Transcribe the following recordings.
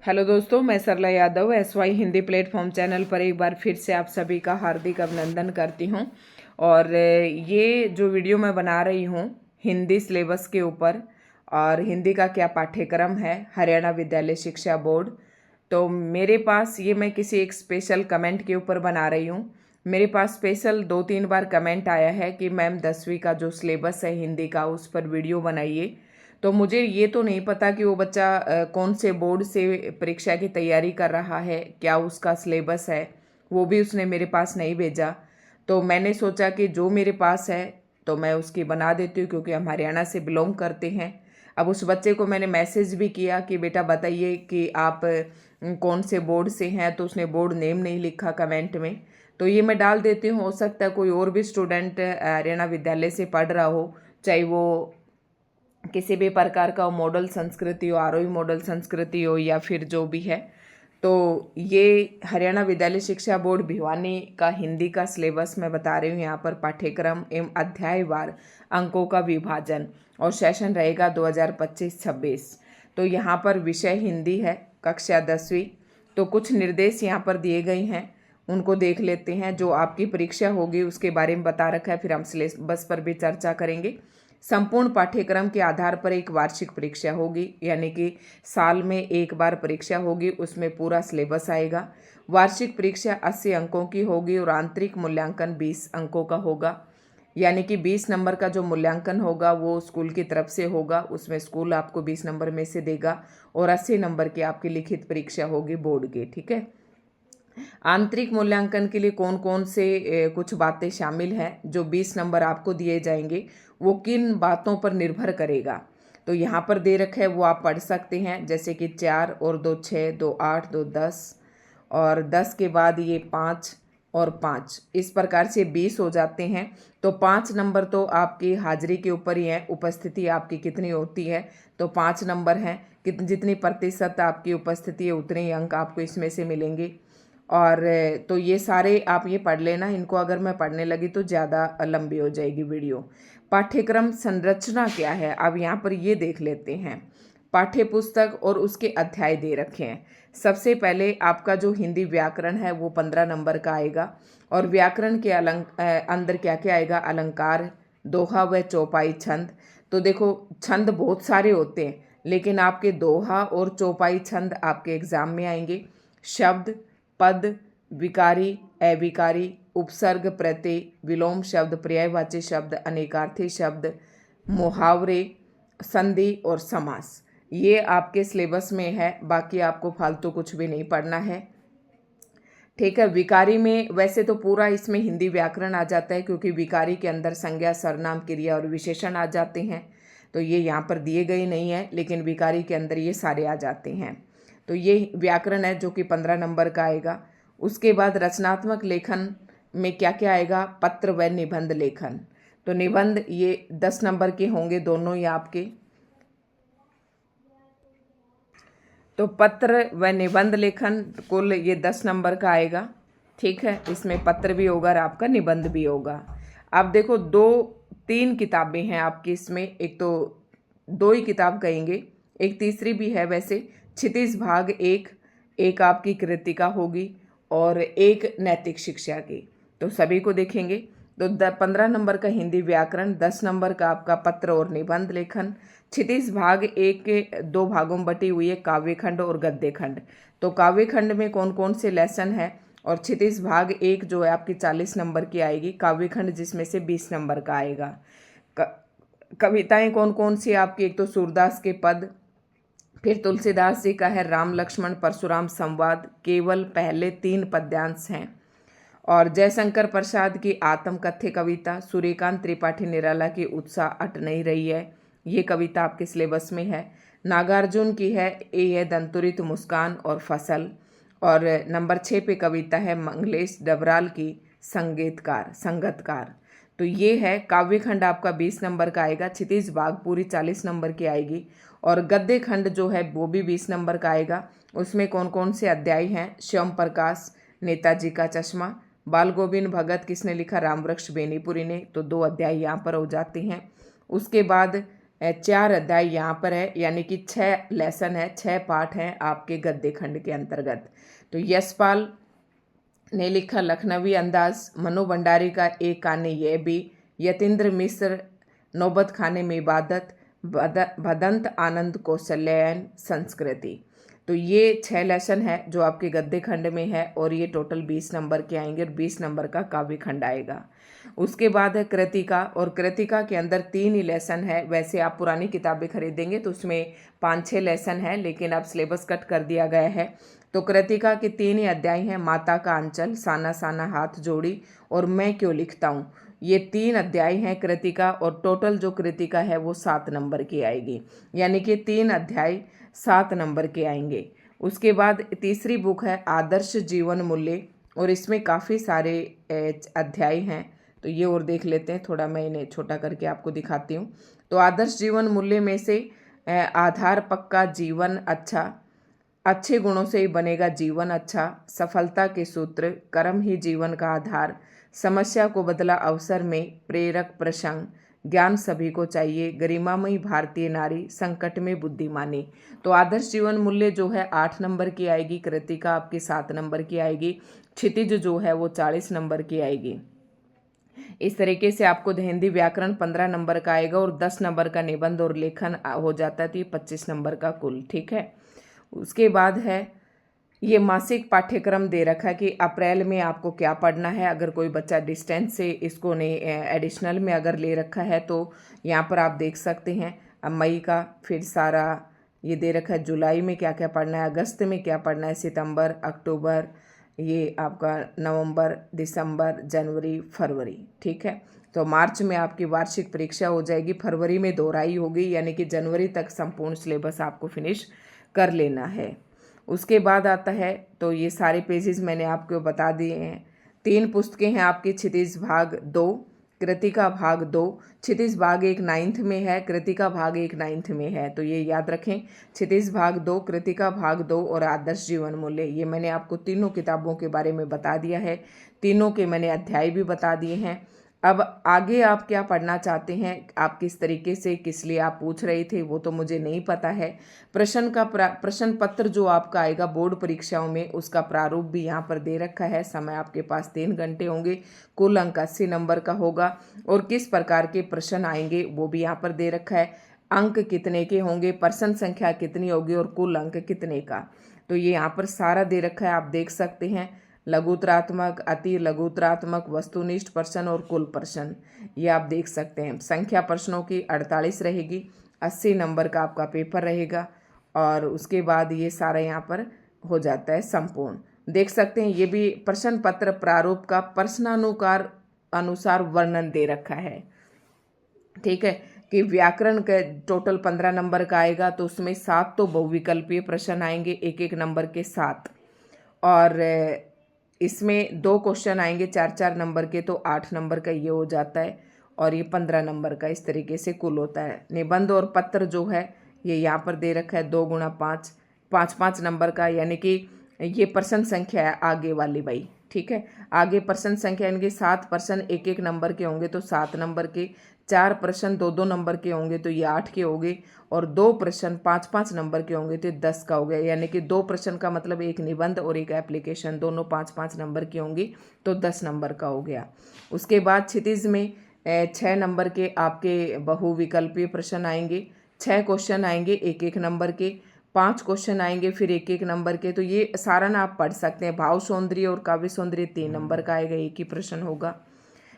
Hello दोस्तों, मैं Sarla Yadav SY Hindi platform channel पर एक बार फिर से आप सभी का हार्दिक अभिनंदन करती हूं। और ये जो वीडियो मैं बना रही हूं हिंदी सिलेबस के ऊपर और हिंदी का क्या पाठ्यक्रम है हरियाणा विद्यालय शिक्षा बोर्ड, तो मेरे पास ये मैं किसी एक स्पेशल कमेंट के ऊपर बना रही हूँ। मेरे पास स्पेशल 2-3 बार कमेंट आया है कि मैम 10वीं का जो सिलेबस है हिंदी का उस पर वीडियो बनाइए। तो मुझे ये तो नहीं पता कि वो बच्चा कौन से बोर्ड से परीक्षा की तैयारी कर रहा है, क्या उसका सिलेबस है, वो भी उसने मेरे पास नहीं भेजा। तो मैंने सोचा कि जो मेरे पास है तो मैं उसकी बना देती हूँ, क्योंकि हम हरियाणा से बिलोंग करते हैं। अब उस बच्चे को मैंने मैसेज भी किया कि बेटा बताइए कि आप कौन से बोर्ड से हैं, तो उसने बोर्ड नेम नहीं लिखा कमेंट में। तो ये मैं डाल देती हूँ, हो सकता है कोई और भी स्टूडेंट हरियाणा विद्यालय से पढ़ रहा हो, चाहे वो किसी भी प्रकार का मॉडल संस्कृति हो, आरोही मॉडल संस्कृति हो या फिर जो भी है। तो ये हरियाणा विद्यालय शिक्षा बोर्ड भिवानी का हिंदी का सिलेबस मैं बता रही हूँ। यहाँ पर पाठ्यक्रम एवं अध्यायवार अंकों का विभाजन और सेशन रहेगा 2025-26। तो यहाँ पर विषय हिंदी है, कक्षा 10वीं। तो कुछ निर्देश यहाँ पर दिए गए हैं, उनको देख लेते हैं। जो आपकी परीक्षा होगी उसके बारे में बता रखा है, फिर हम सिलेबस पर भी चर्चा करेंगे। संपूर्ण पाठ्यक्रम के आधार पर एक वार्षिक परीक्षा होगी, यानी कि साल में एक बार परीक्षा होगी, उसमें पूरा सिलेबस आएगा। वार्षिक परीक्षा 80 अंकों की होगी और आंतरिक मूल्यांकन 20 अंकों का होगा, यानी कि 20 नंबर का जो मूल्यांकन होगा वो स्कूल की तरफ से होगा, उसमें स्कूल आपको 20 नंबर में से देगा और 80 नंबर की आपकी लिखित परीक्षा होगी बोर्ड की। ठीक है। आंतरिक मूल्यांकन के लिए कौन कौन से कुछ बातें शामिल हैं, जो 20 नंबर आपको दिए जाएंगे वो किन बातों पर निर्भर करेगा, तो यहाँ पर दे रखा है, वो आप पढ़ सकते हैं। जैसे कि 4 और 2 6, 2 8, 2 10 और 10 के बाद ये 5 और 5, इस प्रकार से 20 हो जाते हैं। तो 5 नंबर तो आपकी हाजिरी के ऊपर ही है, उपस्थिति आपकी कितनी होती है, तो 5 नंबर हैं। जितनी प्रतिशत आपकी उपस्थिति है उतने ही अंक आपको इसमें से मिलेंगे। और तो ये सारे आप ये पढ़ लेना, इनको अगर मैं पढ़ने लगी तो ज़्यादा लंबी हो जाएगी वीडियो। पाठ्यक्रम संरचना क्या है, अब यहाँ पर ये देख लेते हैं। पाठ्य पुस्तक और उसके अध्याय दे रखे हैं। सबसे पहले आपका जो हिंदी व्याकरण है वो 15 नंबर का आएगा। और व्याकरण के अंदर क्या क्या आएगा, अलंकार, दोहा व चौपाई छंद। तो देखो छंद बहुत सारे होते हैं, लेकिन आपके दोहा और चौपाई छंद आपके एग्जाम में आएंगे। शब्द, पद, विकारी, अविकारी, उपसर्ग, प्रत्यय, विलोम शब्द, पर्यायवाची शब्द, अनेकार्थी शब्द, मुहावरे, संधि और समास, ये आपके सिलेबस में है। बाकी आपको फालतू कुछ भी नहीं पढ़ना है। ठीक है। विकारी में वैसे तो पूरा इसमें हिंदी व्याकरण आ जाता है, क्योंकि विकारी के अंदर संज्ञा, सर्वनाम, क्रिया और विशेषण आ जाते हैं। तो ये यहाँ पर दिए गए नहीं है, लेकिन विकारी के अंदर ये सारे आ जाते हैं। तो ये व्याकरण है जो कि 15 नंबर का आएगा। उसके बाद रचनात्मक लेखन में क्या क्या आएगा, पत्र व निबंध लेखन। तो निबंध ये 10 नंबर के होंगे दोनों ही आपके। तो पत्र व निबंध लेखन कुल ये 10 नंबर का आएगा। ठीक है। इसमें पत्र भी होगा और आपका निबंध भी होगा। आप देखो 2-3 किताबें हैं आपकी इसमें, एक तो 2 ही किताब कहेंगे, एक तीसरी भी है वैसे। क्षितिज भाग एक आपकी कृतिका होगी और एक नैतिक शिक्षा की। तो सभी को देखेंगे। तो 15 नंबर का हिंदी व्याकरण, 10 नंबर का आपका पत्र और निबंध लेखन। क्षितिज भाग 1 के 2 भागों में बटी हुई है, काव्य खंड और गद्य खंड। तो काव्य खंड में कौन कौन से लेसन है, और क्षितिज भाग 1 जो है आपकी 40 नंबर की आएगी, काव्य खंड जिसमें से 20 नंबर का आएगा। कविताएं कौन कौन सी आपकी, एक तो सूरदास के पद, फिर तुलसीदास जी का है राम लक्ष्मण परशुराम संवाद, केवल पहले 3 पद्यांश हैं। और जयशंकर प्रसाद की आत्मकथ्य कविता, सूर्यकांत त्रिपाठी निराला की उत्साह अट नहीं रही है, ये कविता आपके सिलेबस में है। नागार्जुन की है ए दंतुरित मुस्कान और फसल। और नंबर 6 पे कविता है मंगलेश डबराल की संगतकार। तो ये है। काव्य खंड आपका 20 नंबर का आएगा। क्षितिज भाग पूरी 40 नंबर की आएगी। और गद्य खंड जो है वो भी 20 नंबर का आएगा। उसमें कौन कौन से अध्याय हैं, श्याम प्रकाश, नेताजी का चश्मा, बाल गोविंद भगत किसने लिखा, रामवृक्ष बेनीपुरी ने। तो 2 अध्याय यहाँ पर हो जाते हैं। उसके बाद 4 अध्याय यहाँ पर है, यानी कि 6 लेसन है, 6 पाठ हैं आपके गद्य खंड के अंतर्गत। तो यशपाल ने लिखा लखनवी अंदाज, मनु भंडारी का एक काने ये भी, यतीन्द्र मिश्र नौबत खाने में इबादत, भदंत आनंद कौशल्यायन संस्कृति। तो ये 6 लेसन है जो आपके गद्य खंड में है और ये टोटल 20 नंबर के आएंगे और 20 नंबर का काव्य खंड आएगा। उसके बाद है कृतिका, और कृतिका के अंदर 3 ही लेसन है। वैसे आप पुरानी किताबें खरीदेंगे तो उसमें 5-6 लेसन है, लेकिन अब सिलेबस कट कर दिया गया है। तो कृतिका के 3 ही अध्याय हैं, माता का अंचल, साना साना हाथ जोड़ी और मैं क्यों लिखता हूँ। ये 3 अध्याय हैं कृतिका, और टोटल जो कृतिका है वो 7 नंबर की आएगी, यानी कि 3 अध्याय 7 नंबर के आएंगे। उसके बाद तीसरी बुक है आदर्श जीवन मूल्य, और इसमें काफ़ी सारे अध्याय हैं, तो ये और देख लेते हैं। थोड़ा मैं इन्हें छोटा करके आपको दिखाती हूँ। तो आदर्श जीवन मूल्य में से आधार पक्का, जीवन अच्छा, अच्छे गुणों से ही बनेगा जीवन अच्छा, सफलता के सूत्र, कर्म ही जीवन का आधार, समस्या को बदला अवसर में, प्रेरक प्रसंग, ज्ञान सभी को चाहिए, गरिमामयी भारतीय नारी, संकट में बुद्धिमानी। तो आदर्श जीवन मूल्य जो है 8 नंबर की आएगी, कृतिका आपकी 7 नंबर की आएगी, क्षितिज जो है वो 40 नंबर की आएगी। इस तरीके से आपको हिंदी व्याकरण 15 नंबर का आएगा और 10 नंबर का निबंध और लेखन हो जाता है, तो ये 25 नंबर का कुल। ठीक है। उसके बाद है ये मासिक पाठ्यक्रम दे रखा है कि अप्रैल में आपको क्या पढ़ना है। अगर कोई बच्चा डिस्टेंस से इसको ने एडिशनल में अगर ले रखा है तो यहाँ पर आप देख सकते हैं। अब मई का फिर सारा ये दे रखा है, जुलाई में क्या क्या पढ़ना है, अगस्त में क्या पढ़ना है, सितंबर, अक्टूबर, ये आपका नवंबर, दिसंबर, जनवरी, फरवरी। ठीक है। तो मार्च में आपकी वार्षिक परीक्षा हो जाएगी, फरवरी में दोहराई होगी, यानी कि जनवरी तक संपूर्ण सिलेबस आपको फिनिश कर लेना है। उसके बाद आता है, तो ये सारे पेजेस मैंने आपको बता दिए हैं। 3 पुस्तकें हैं आपकी, क्षितिज भाग 2, कृतिका भाग 2। क्षितिज भाग 1 9th में है, कृतिका भाग 1 9th में है, तो ये याद रखें। क्षितिज भाग 2, कृतिका भाग 2 और आदर्श जीवन मूल्य, ये मैंने आपको तीनों किताबों के बारे में बता दिया है। तीनों के मैंने अध्याय भी बता दिए हैं। अब आगे आप क्या पढ़ना चाहते हैं, आप किस तरीके से, किस लिए आप पूछ रहे थे, वो तो मुझे नहीं पता है। प्रश्न पत्र जो आपका आएगा बोर्ड परीक्षाओं में, उसका प्रारूप भी यहाँ पर दे रखा है। समय आपके पास 3 घंटे होंगे, कुल अंक 80 नंबर का होगा, और किस प्रकार के प्रश्न आएंगे वो भी यहाँ पर दे रखा है। अंक कितने के होंगे, प्रश्न संख्या कितनी होगी और कुल अंक कितने का, तो ये यहाँ पर सारा दे रखा है, आप देख सकते हैं। लघुतरात्मक, अति लघुतरात्मक, वस्तुनिष्ठ प्रश्न और कुल प्रश्न, ये आप देख सकते हैं। संख्या प्रश्नों की 48 रहेगी, 80 नंबर का आपका पेपर रहेगा, और उसके बाद ये सारा यहाँ पर हो जाता है संपूर्ण। देख सकते हैं ये भी प्रश्न पत्र प्रारूप का प्रश्नानुसार अनुसार वर्णन दे रखा है। ठीक है, कि व्याकरण का टोटल 15 नंबर का आएगा, तो उसमें 7 तो बहुविकल्पीय प्रश्न आएंगे, 1-1 नंबर के 7, और इसमें 2 क्वेश्चन आएंगे 4-4 नंबर के, तो 8 नंबर का ये हो जाता है, और ये 15 नंबर का इस तरीके से कुल होता है। निबंध और पत्र जो है ये यहाँ पर दे रखा है 2 × 5, 5-5 नंबर का, यानी कि ये प्रश्न संख्या है आगे वाली भाई। ठीक है, आगे प्रश्न संख्या इनके 7 प्रश्न 1-1 नंबर के होंगे, तो 7 नंबर के, 4 प्रश्न 2-2 नंबर के होंगे, तो ये 8 के हो गए, और 2 प्रश्न 5-5 नंबर के होंगे, तो 10 का हो गया। यानी कि 2 प्रश्न का मतलब एक निबंध और एक एप्लीकेशन, दोनों 5-5 नंबर की होंगी, तो 10 नंबर का हो गया। उसके बाद क्षितिज में 6 नंबर के आपके बहुविकल्पीय प्रश्न आएंगे, 6 क्वेश्चन आएंगे 1-1 नंबर के, 5 क्वेश्चन आएंगे फिर 1-1 नंबर के, तो ये सारा ना आप पढ़ सकते हैं। भाव सौंदर्य और काव्य सौंदर्य 3 नंबर का आएगा, एक ही प्रश्न होगा।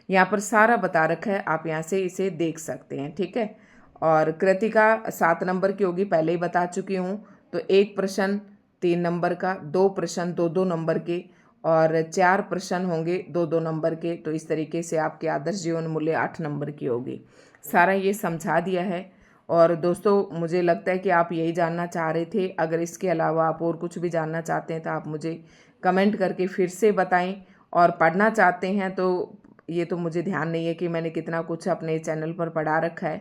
यहाँ पर सारा बता रखा है, आप यहाँ से इसे देख सकते हैं। ठीक है, और कृतिका 7 नंबर की होगी, पहले ही बता चुकी हूँ। तो 1 प्रश्न 3 नंबर का, 2 प्रश्न 2-2 नंबर के, और 4 प्रश्न होंगे 2-2 नंबर के, तो इस तरीके से आपके आदर्श जीवन मूल्य 8 नंबर की होगी। सारा ये समझा दिया है। और दोस्तों मुझे लगता है कि आप यही जानना चाह रहे थे। अगर इसके अलावा आप और कुछ भी जानना चाहते हैं तो आप मुझे कमेंट करके फिर से बताएं, और पढ़ना चाहते हैं तो ये तो मुझे ध्यान नहीं है कि मैंने कितना कुछ अपने चैनल पर पढ़ा रखा है,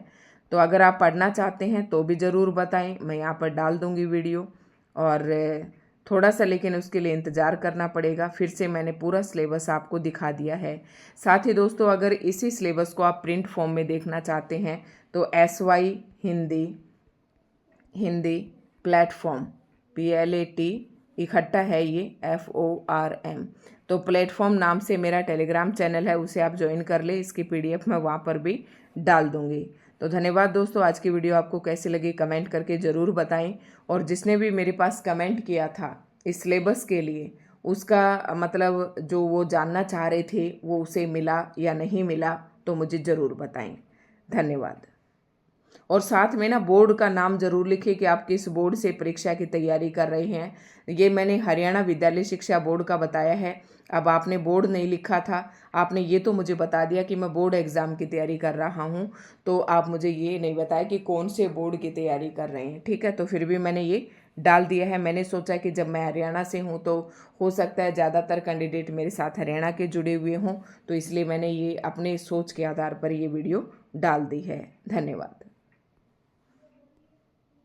तो अगर आप पढ़ना चाहते हैं तो भी ज़रूर बताएं, मैं यहाँ पर डाल दूँगी वीडियो। और थोड़ा सा लेकिन उसके लिए इंतज़ार करना पड़ेगा। फिर से मैंने पूरा सिलेबस आपको दिखा दिया है। साथ ही दोस्तों अगर इसी सिलेबस को आप प्रिंट फॉर्म में देखना चाहते हैं तो SY हिंदी प्लेटफॉर्म PLAT इकट्ठा है ये FORM। तो प्लेटफॉर्म नाम से मेरा टेलीग्राम चैनल है, उसे आप ज्वाइन कर ले। इसकी PDF मैं वहाँ पर भी डाल दूँगी। तो धन्यवाद दोस्तों, आज की वीडियो आपको कैसी लगी कमेंट करके ज़रूर बताएं। और जिसने भी मेरे पास कमेंट किया था इस सिलेबस के लिए, उसका मतलब जो वो जानना चाह रहे थे वो उसे मिला या नहीं मिला, तो मुझे ज़रूर बताएं। धन्यवाद। और साथ में ना बोर्ड का नाम जरूर लिखिए कि आप किस बोर्ड से परीक्षा की तैयारी कर रहे हैं। ये मैंने हरियाणा विद्यालय शिक्षा बोर्ड का बताया है। अब आपने बोर्ड नहीं लिखा था, आपने ये तो मुझे बता दिया कि मैं बोर्ड एग्ज़ाम की तैयारी कर रहा हूँ, तो आप मुझे ये नहीं बताया कि कौन से बोर्ड की तैयारी कर रहे हैं। ठीक है, तो फिर भी मैंने ये डाल दिया है। मैंने सोचा कि जब मैं हरियाणा से हूँ तो हो सकता है ज़्यादातर कैंडिडेट मेरे साथ हरियाणा के जुड़े हुए हों, तो इसलिए मैंने ये अपने सोच के आधार पर ये वीडियो डाल दी है। धन्यवाद।